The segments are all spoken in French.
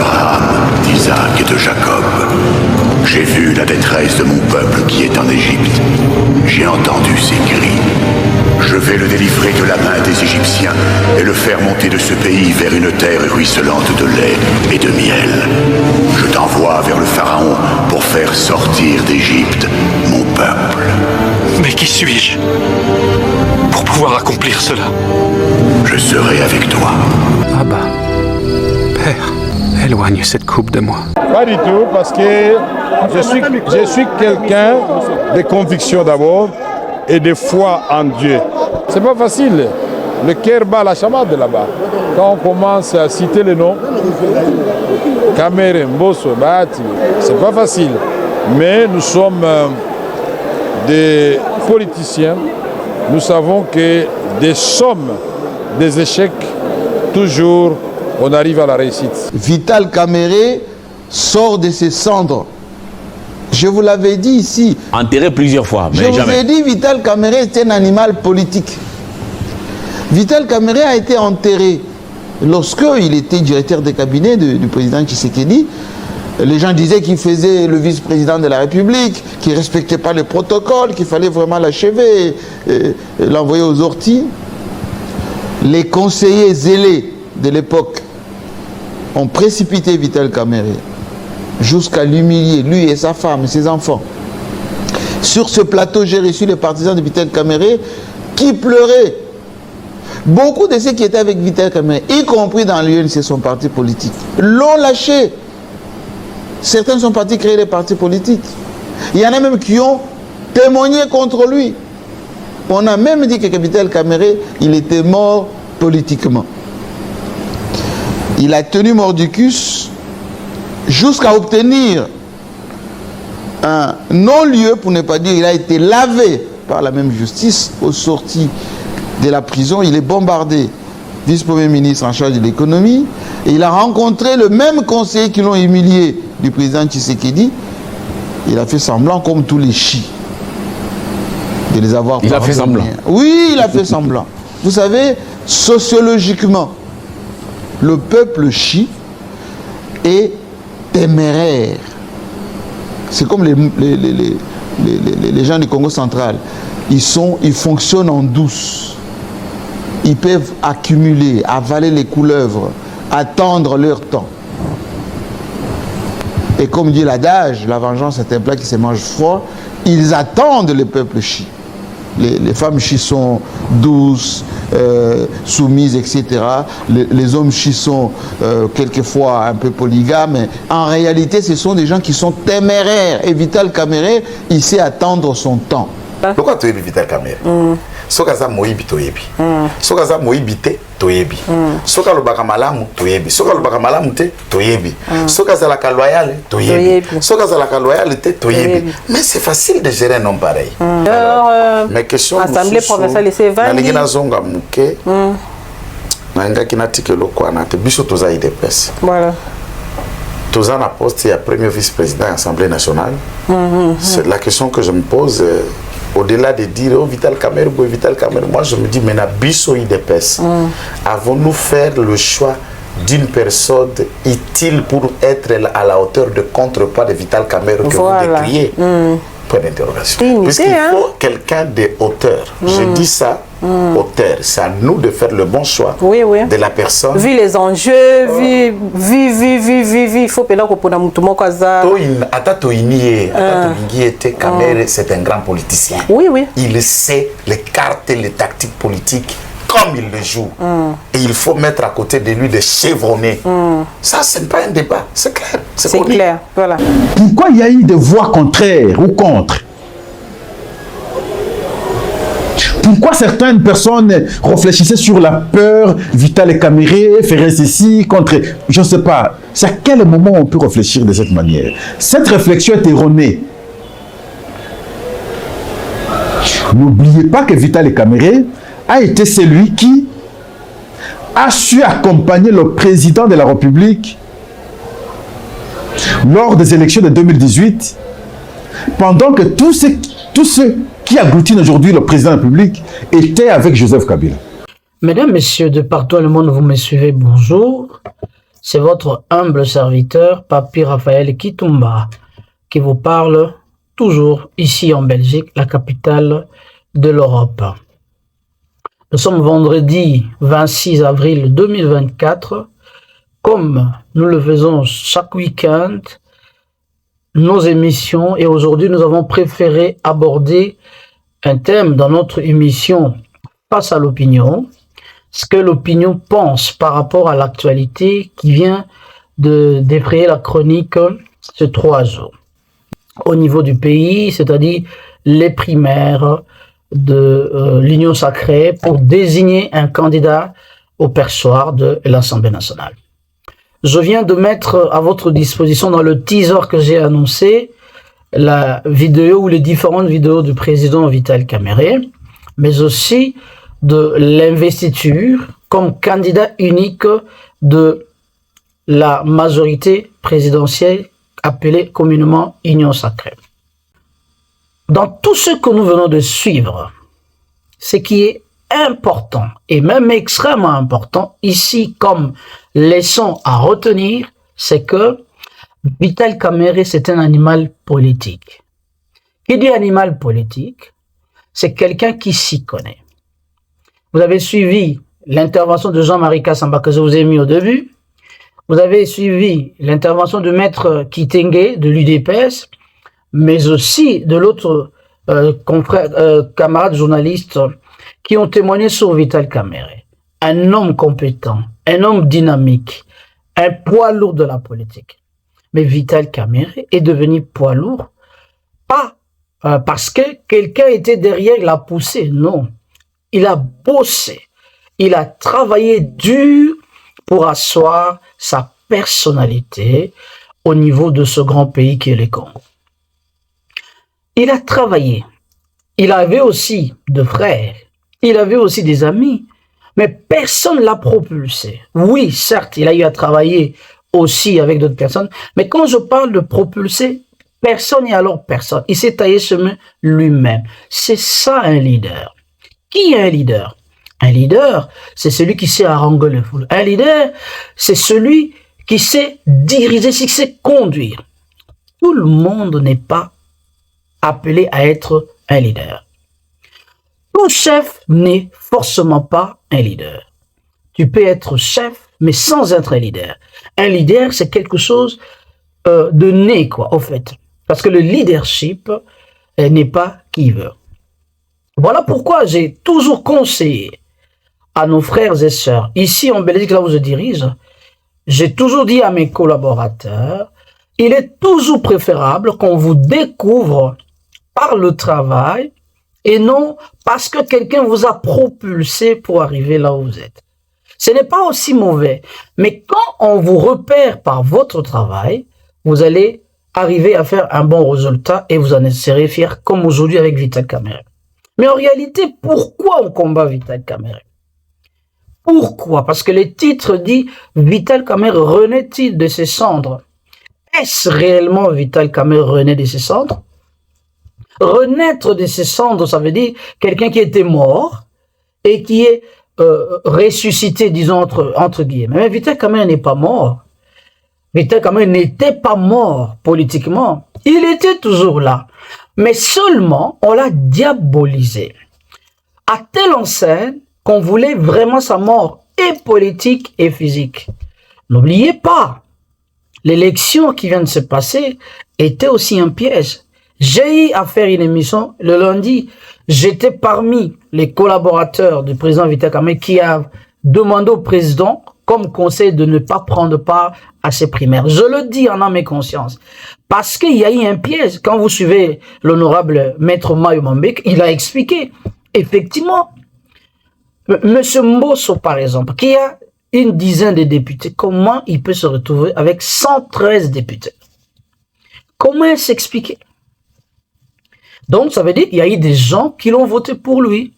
d'Abraham, d'Isaac et de Jacob. J'ai vu la détresse de mon peuple qui est en Égypte. J'ai entendu ses cris. Je vais le délivrer de la main des Égyptiens et le faire monter de ce pays vers une terre ruisselante de lait et de miel. Je t'envoie vers le Pharaon pour faire sortir d'Égypte mon peuple. Mais qui suis-je pour pouvoir accomplir cela? Je serai avec toi. Abba, Père, éloigne cette coupe de moi. Pas du tout, parce que je suis quelqu'un de conviction d'abord et de foi en Dieu. C'est pas facile. Le cœur bat la chamade là-bas. Quand on commence à citer les noms, Kamere, Mbosso, Bahati, c'est pas facile. Mais nous sommes des politiciens. Nous savons que des sommes, des échecs, toujours on arrive à la réussite. Vital Kamerhe sort de ses cendres. Je vous l'avais dit ici. Enterré plusieurs fois, mais jamais. Je vous ai dit, Vital Kamerhe est un animal politique. Vital Kamerhe a été enterré lorsqu'il était directeur de cabinet du président Tshisekedi. Les gens disaient qu'il faisait le vice-président de la République, qu'il ne respectait pas le protocole, qu'il fallait vraiment l'achever, l'envoyer aux orties. Les conseillers zélés de l'époque ont précipité Vital Kamerhe jusqu'à l'humilier, lui et sa femme et ses enfants. Sur ce plateau, j'ai reçu les partisans de Vital Kamerhe qui pleuraient. Beaucoup de ceux qui étaient avec Vital Kamerhe, y compris dans l'UNC, son parti politique, l'ont lâché. Certains sont partis créer des partis politiques. Il y en a même qui ont témoigné contre lui. On a même dit que Vital Kamerhe, il était mort politiquement. Il a tenu mordicus jusqu'à obtenir un non-lieu, pour ne pas dire, il a été lavé par la même justice au sorti de la prison. Il est bombardé, vice-premier ministre en charge de l'économie, et il a rencontré le même conseiller qui l'ont humilié du président Tshisekedi. Il a fait semblant, comme tous les chis, de les avoir pardonnés. Il a fait semblant. Oui, il a fait semblant. Vous savez, sociologiquement, le peuple chi est téméraire. C'est comme les gens du Congo central. Ils fonctionnent en douce. Ils peuvent accumuler, avaler les couleuvres, attendre leur temps. Et comme dit l'adage, la vengeance est un plat qui se mange froid. Ils attendent le peuple chi. Les femmes chi sont douces, soumises, etc. Les hommes chi sont quelquefois un peu polygames. Mais en réalité, ce sont des gens qui sont téméraires. Et Vital Kamerhe, il sait attendre son temps. Pourquoi tu es Vital Kamerhe? Sokaza moyibi toyebi. Sokaza moyibi te toyebi. Soka lobaka malamu toyebi. Soka lobaka malamu te toyebi. Sokaza la loyal toyebi. Sokaza la loyal te toyebi. Mais c'est facile de gérer un homme pareil. Mais question Assemblée provinciale c'est va. Na ngina zonga muke. Na nga kinatike lokwana te biso toza IDPS. Voilà. Toza na poste ya premier vice-président de l'Assemblée nationale. C'est la question que je me pose. Au-delà de dire oh, Vital Kamerhe, moi je me dis, mais Nabiso IDPS, avons-nous fait le choix d'une personne utile pour être à la hauteur de contrepoids de Vital Kamerhe que vous décriez? Point d'interrogation. Puisqu'il faut quelqu'un de hauteur. Je dis ça, hauteur. C'est à nous de faire le bon choix de la personne. Vu les enjeux, il faut que Kamerhe, c'est un grand politicien. Il sait les cartes et les tactiques politiques comme il le joue. Et il faut mettre à côté de lui des chevronnés. Ça, ce n'est pas un débat. C'est clair. C'est clair. Voilà. Pourquoi il y a eu des voix contraires ou contre? Pourquoi certaines personnes réfléchissaient sur la peur, Vital Kamerhe ferait ceci contre... Je ne sais pas. C'est à quel moment on peut réfléchir de cette manière? Cette réflexion est erronée. N'oubliez pas que Vital Kamerhe a été celui qui a su accompagner le président de la République lors des élections de 2018, pendant que tous ceux qui agglutinent aujourd'hui le président de la République étaient avec Joseph Kabila. Mesdames, Messieurs, de partout dans le monde, vous me suivez, bonjour. C'est votre humble serviteur, Papi Raphaël Kitumba, qui vous parle toujours ici en Belgique, la capitale de l'Europe. Nous sommes vendredi 26 avril 2024. Comme nous le faisons chaque week-end, nos émissions, et aujourd'hui nous avons préféré aborder un thème dans notre émission Face à l'opinion, ce que l'opinion pense par rapport à l'actualité qui vient de défrayer la chronique ces 3 jours. Au niveau du pays, c'est-à-dire les primaires de l'Union sacrée pour désigner un candidat au perchoir de l'Assemblée nationale. Je viens de mettre à votre disposition dans le teaser que j'ai annoncé la vidéo ou les différentes vidéos du président Vital Kamerhe, mais aussi de l'investiture comme candidat unique de la majorité présidentielle appelée communément Union sacrée. Dans tout ce que nous venons de suivre, ce qui est important et même extrêmement important ici comme leçon à retenir, c'est que Vital Kamerhe c'est un animal politique. Qui dit animal politique, c'est quelqu'un qui s'y connaît. Vous avez suivi l'intervention de Jean-Marie Kassamba que je vous ai mis au début. Vous avez suivi l'intervention de Maître Kitenge de l'UDPS, mais aussi de l'autre camarade journaliste qui ont témoigné sur Vital Kamerhe. Un homme compétent, un homme dynamique, un poids lourd de la politique. Mais Vital Kamerhe est devenu poids lourd, pas parce que quelqu'un était derrière, l'a poussé, non. Il a bossé, il a travaillé dur pour asseoir sa personnalité au niveau de ce grand pays qui est le Congo. Il a travaillé, il avait aussi de frères, il avait aussi des amis, mais personne ne l'a propulsé. Oui, certes, il a eu à travailler aussi avec d'autres personnes, mais quand je parle de propulser, personne et alors personne. Il s'est taillé chemin lui-même. C'est ça un leader. Qui est un leader? Un leader, c'est celui qui sait haranguer les foules. Un leader, c'est celui qui sait diriger, qui sait conduire. Tout le monde n'est pas appelé à être un leader. Tout chef n'est forcément pas un leader. Tu peux être chef, mais sans être un leader. Un leader, c'est quelque chose de né, quoi, au fait. Parce que le leadership n'est pas qui veut. Voilà pourquoi j'ai toujours conseillé à nos frères et sœurs, ici en Belgique, là où je dirige, j'ai toujours dit à mes collaborateurs, il est toujours préférable qu'on vous découvre par le travail et non parce que quelqu'un vous a propulsé pour arriver là où vous êtes. Ce n'est pas aussi mauvais, mais quand on vous repère par votre travail, vous allez arriver à faire un bon résultat et vous en serez fiers, comme aujourd'hui avec Vital Kamerhe. Mais en réalité, pourquoi on combat Vital Kamerhe? Pourquoi? Parce que le titre dit « Vital Kamerhe renaît-il de ses cendres ?» Est-ce réellement Vital Kamerhe renaît de ses cendres? Renaître de ses cendres, ça veut dire quelqu'un qui était mort et qui est ressuscité, disons, entre guillemets. Mais Vital Kamerhe n'est pas mort. Vital Kamerhe n'était pas mort politiquement. Il était toujours là. Mais seulement, on l'a diabolisé. À telle enseigne qu'on voulait vraiment sa mort, et politique et physique. N'oubliez pas, l'élection qui vient de se passer était aussi un piège. J'ai eu à faire une émission le lundi. J'étais parmi les collaborateurs du président Vital Kamerhe qui a demandé au président comme conseil de ne pas prendre part à ces primaires. Je le dis en âme et conscience. Parce qu'il y a eu un piège. Quand vous suivez l'honorable maître Mayo Mambek, il a expliqué. Effectivement, Monsieur Mbosso, par exemple, qui a une dizaine de députés, comment il peut se retrouver avec 113 députés? Comment s'expliquer? Donc, ça veut dire qu'il y a eu des gens qui l'ont voté pour lui.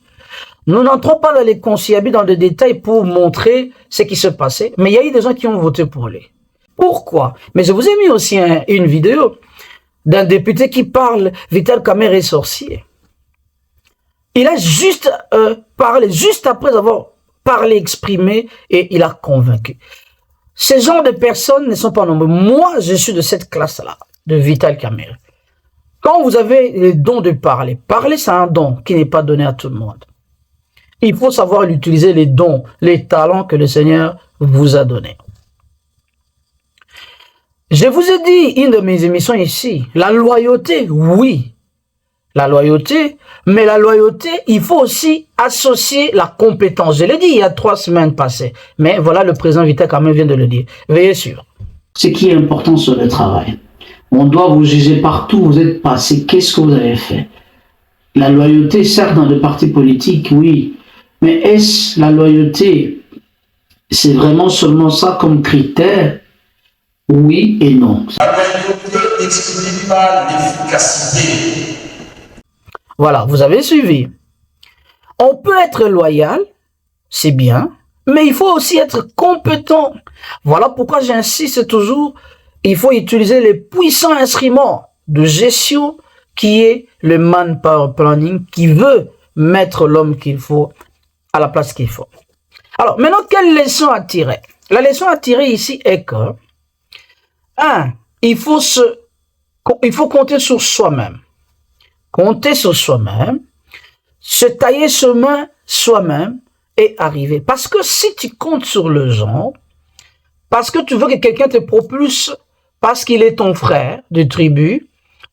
Nous n'entrons pas dans les conciliabus, dans les détails pour montrer ce qui se passait, mais il y a eu des gens qui ont voté pour lui. Pourquoi? Mais je vous ai mis aussi une vidéo d'un député qui parle, Vital Kamerhe est sorcier. Il a juste parlé, juste après avoir parlé, exprimé, et il a convaincu. Ces genres de personnes ne sont pas nombreux. Moi, je suis de cette classe-là, de Vital Kamerhe. Quand vous avez le don de parler, parler c'est un don qui n'est pas donné à tout le monde. Il faut savoir utiliser les dons, les talents que le Seigneur vous a donnés. Je vous ai dit, une de mes émissions ici, la loyauté, oui, la loyauté, mais la loyauté, il faut aussi associer la compétence. Je l'ai dit il y a 3 semaines passées, mais voilà, le président Vital Kamerhe vient de le dire. Veillez sur. Ce qui est important sur le travail. On doit vous juger partout où vous êtes passé. Qu'est-ce que vous avez fait? La loyauté, certes, dans le parti politique, oui, mais est-ce la loyauté? C'est vraiment seulement ça comme critère? Oui et non. La loyauté n'exclut pas l'efficacité. Voilà, vous avez suivi. On peut être loyal, c'est bien, mais il faut aussi être compétent. Voilà pourquoi j'insiste toujours, il faut utiliser les puissants instruments de gestion qui est le manpower planning, qui veut mettre l'homme qu'il faut à la place qu'il faut. Alors, maintenant, quelle leçon à tirer? La leçon à tirer ici est que, 1, il faut compter sur soi-même. Compter sur soi-même, se tailler chemin soi-même et arriver. Parce que si tu comptes sur le genre, parce que tu veux que quelqu'un te propulse parce qu'il est ton frère de tribu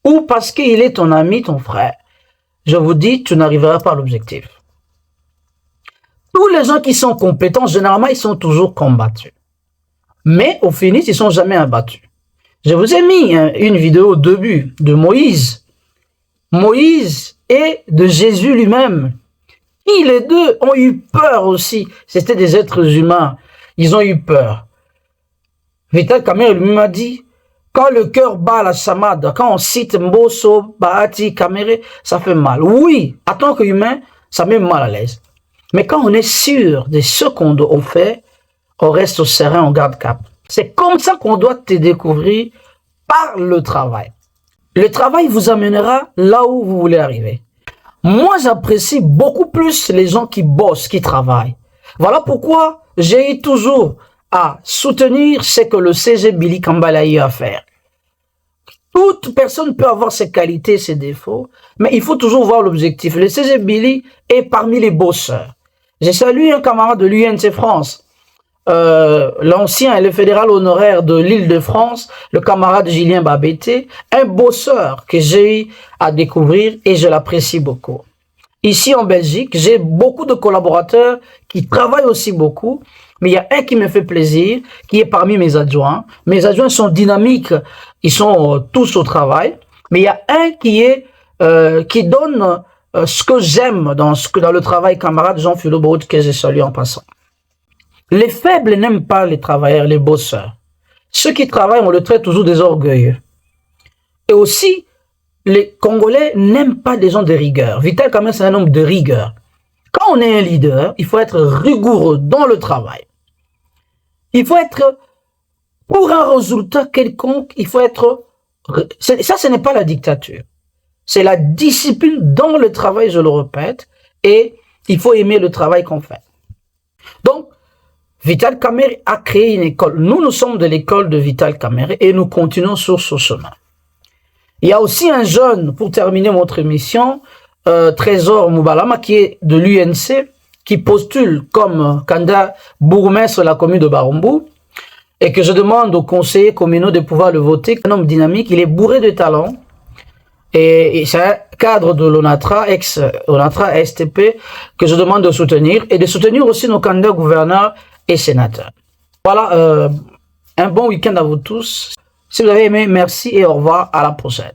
ou parce qu'il est ton ami, ton frère, je vous dis, tu n'arriveras pas à l'objectif. Tous les gens qui sont compétents, généralement, ils sont toujours combattus. Mais au finish, ils ne sont jamais abattus. Je vous ai mis une vidéo au début de Moïse. Moïse et de Jésus lui-même. Qui les deux ont eu peur aussi. C'était des êtres humains. Ils ont eu peur. Vital Kamerhe lui-même a dit, quand le cœur bat la chamade, quand on cite Mbosso, Bahati, Kamerhe, ça fait mal. Oui, en tant qu'humain, ça met mal à l'aise. Mais quand on est sûr de ce qu'on fait, on reste serein, on garde cap. C'est comme ça qu'on doit te découvrir par le travail. Le travail vous amènera là où vous voulez arriver. Moi, j'apprécie beaucoup plus les gens qui bossent, qui travaillent. Voilà pourquoi j'ai eu toujours à soutenir ce que le CG Billy Kambale a eu à faire. Toute personne peut avoir ses qualités, ses défauts, mais il faut toujours voir l'objectif. Le CG Billy est parmi les bosseurs. J'ai salué un camarade de l'UNC France, l'ancien et le fédéral honoraire de l'Île-de-France, le camarade Julien Babete, un bosseur que j'ai eu à découvrir et je l'apprécie beaucoup. Ici en Belgique, j'ai beaucoup de collaborateurs qui travaillent aussi beaucoup, mais il y a un qui me fait plaisir, qui est parmi mes adjoints. Mes adjoints sont dynamiques, ils sont tous au travail, mais il y a un qui donne ce que j'aime dans le travail, camarade Jean Philobot, que je salue en passant. Les faibles n'aiment pas les travailleurs, les bosseurs. Ceux qui travaillent, on le traite toujours des orgueilleux. Et aussi, les Congolais n'aiment pas des gens de rigueur. Vital Kamerhe, c'est un homme de rigueur. Quand on est un leader, il faut être rigoureux dans le travail. Il faut être, pour un résultat quelconque, il faut être... Ça, ce n'est pas la dictature. C'est la discipline dans le travail, je le répète, et il faut aimer le travail qu'on fait. Donc, Vital Kamerhe a créé une école. Nous sommes de l'école de Vital Kamerhe et nous continuons sur ce chemin. Il y a aussi un jeune, pour terminer notre émission, Trésor Moubalama, qui est de l'UNC, qui postule comme candidat bourgmestre de la commune de Barumbu, et que je demande aux conseillers communaux de pouvoir le voter. Un homme dynamique, il est bourré de talent, et c'est un cadre de l'ONATRA, ex-ONATRA, STP, que je demande de soutenir, et de soutenir aussi nos candidats gouverneurs et sénateurs. Voilà, un bon week-end à vous tous. Si vous avez aimé, merci et au revoir, à la prochaine.